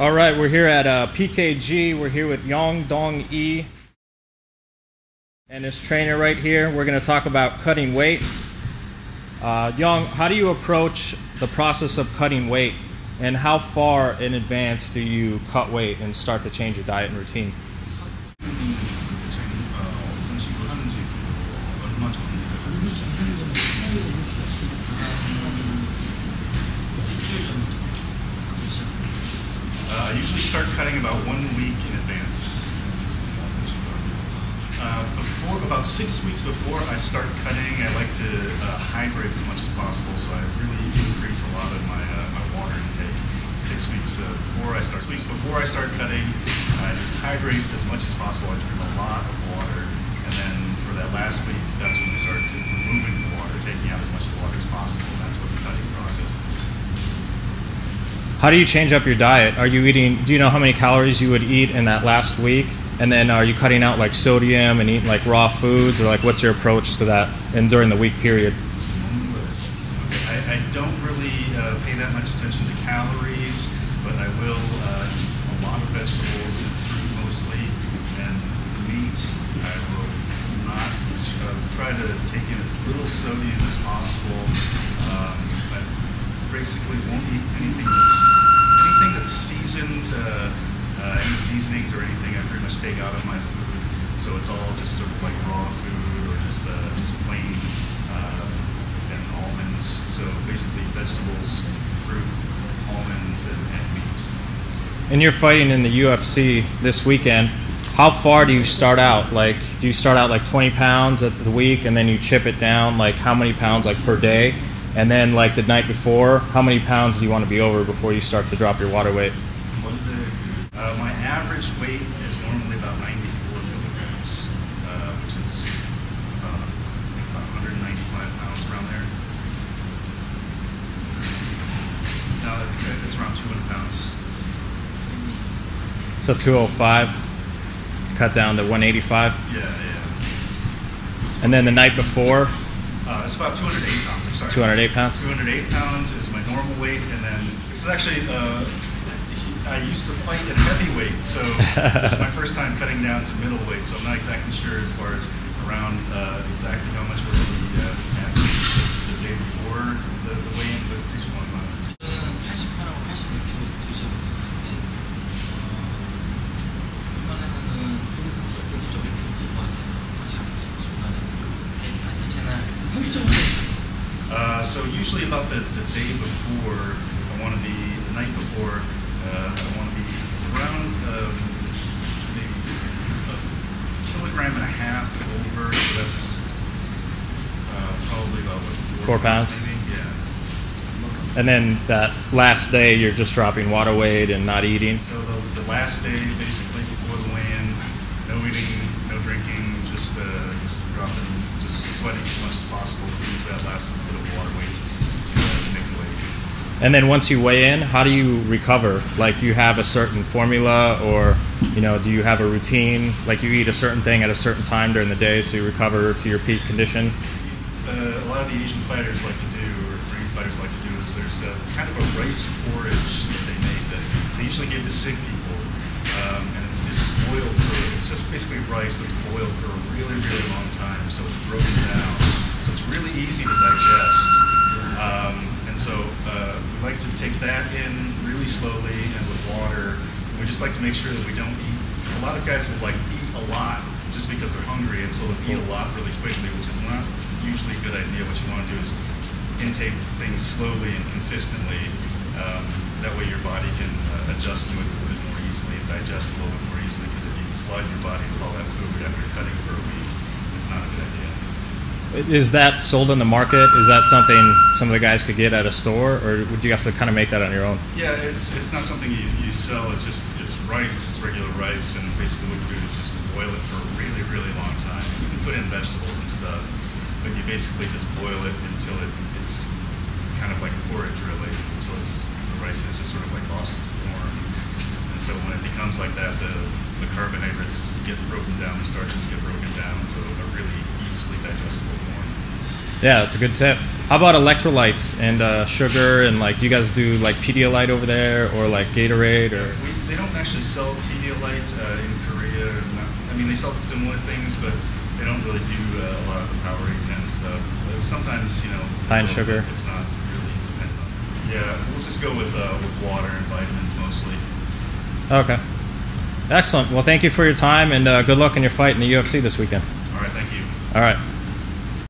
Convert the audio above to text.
All right, we're here at PKG. We're here with Dongi Yang and his trainer right here. We're going to talk about cutting weight. Yang, how do you approach the process of cutting weight, and how far in advance do you cut weight and start to change your diet and routine? I usually start cutting about 1 week in advance. About 6 weeks before I start cutting, I like to hydrate as much as possible, so I really increase a lot of my water intake 6 weeks before I start. 6 weeks before I start cutting, I just hydrate as much as possible. I drink a lot of water, and then for that last week, that's when we start removing the water, taking out as much water as possible. That's what the cutting process is. How do you change up your diet? Are you eating, do you know how many calories you would eat in that last week? And then are you cutting out like sodium and eating like raw foods, or like what's your approach to that and during the week period? I don't really pay that much attention to calories, but I will eat a lot of vegetables and fruit mostly, and meat. I will not try to take in as little sodium as possible. I basically won't eat anything that's seasoned. Any seasonings or anything I pretty much take out of my food, so it's all just sort of like raw food or just plain and almonds. So basically vegetables, fruit, almonds, and meat. And you're fighting in the UFC this weekend. How far do you start out? Like, do you start out like 20 pounds at the week, and then you chip it down? Like, how many pounds like per day? And then like the night before, how many pounds do you want to be over before you start to drop your water weight? My average weight is normally about 94 kilograms, which is about 195 pounds around there. No, I think it's around 200 pounds. So 205, cut down to 185? Yeah. And then the night before? It's about 208 pounds, I'm sorry. 208 pounds? 208 pounds is my normal weight, and then this is actually... I used to fight at heavyweight, so this is my first time cutting down to middleweight, so I'm not exactly sure as far as around exactly how much we're going to be at the day before the weigh-in, but please one moment. 88하고 86kg 주시면 되는데 웬만해서는 여기 쪽에 굵은 거 잡고 중간에 괜찮아. So usually about the day before, the night before, I want to be around maybe a kilogram and a half over, so that's probably about 4 pounds? Maybe, yeah. And then that last day, you're just dropping water weight and not eating? So the last day, basically before the weigh-in, no eating, no drinking, just dropping, just sweating as much as possible to use that last bit of water weight to make the weight. And then once you weigh in, how do you recover? Like, do you have a certain formula, or, do you have a routine? Like, you eat a certain thing at a certain time during the day so you recover to your peak condition? A lot of the Asian fighters like to do, or Korean fighters like to do, is there's kind of a rice porridge that they make that they usually give to sick people. And it's just boiled it's just basically rice that's boiled for a really, really long time, so it's broken down. So it's really easy to digest. And so we like to take that in really slowly and with water. We just like to make sure that we don't eat. A lot of guys will like eat a lot just because they're hungry, and so they'll eat a lot really quickly, which is not usually a good idea. What you want to do is intake things slowly and consistently. That way your body can adjust to it a little bit more easily and digest a little bit more easily, because if you flood your body with all that food after cutting for a week, it's not a good idea. Is that sold on the market? Is that something some of the guys could get at a store, or would you have to kind of make that on your own? Yeah, it's not something you sell. It's rice. It's just regular rice, and basically what you do is just boil it for a really, really long time. You can put in vegetables and stuff, but you basically just boil it until it is kind of like porridge, really, until the rice is just sort of like lost its form. And so when it becomes like that, the carbohydrates get broken down, the starches get broken down to a really easily digestible form. Yeah, that's a good tip. How about electrolytes and sugar and like, do you guys do like Pedialyte over there or like Gatorade or? They don't actually sell Pedialyte in Korea. I mean, they sell similar things, but they don't really do a lot of the Powerade kind of stuff. Sometimes, you know, High in sugar. It's not really dependent on. Yeah, we'll just go with water and vitamins mostly. Okay. Excellent. Well, thank you for your time and good luck in your fight in the UFC this weekend. All right, thank you. All right.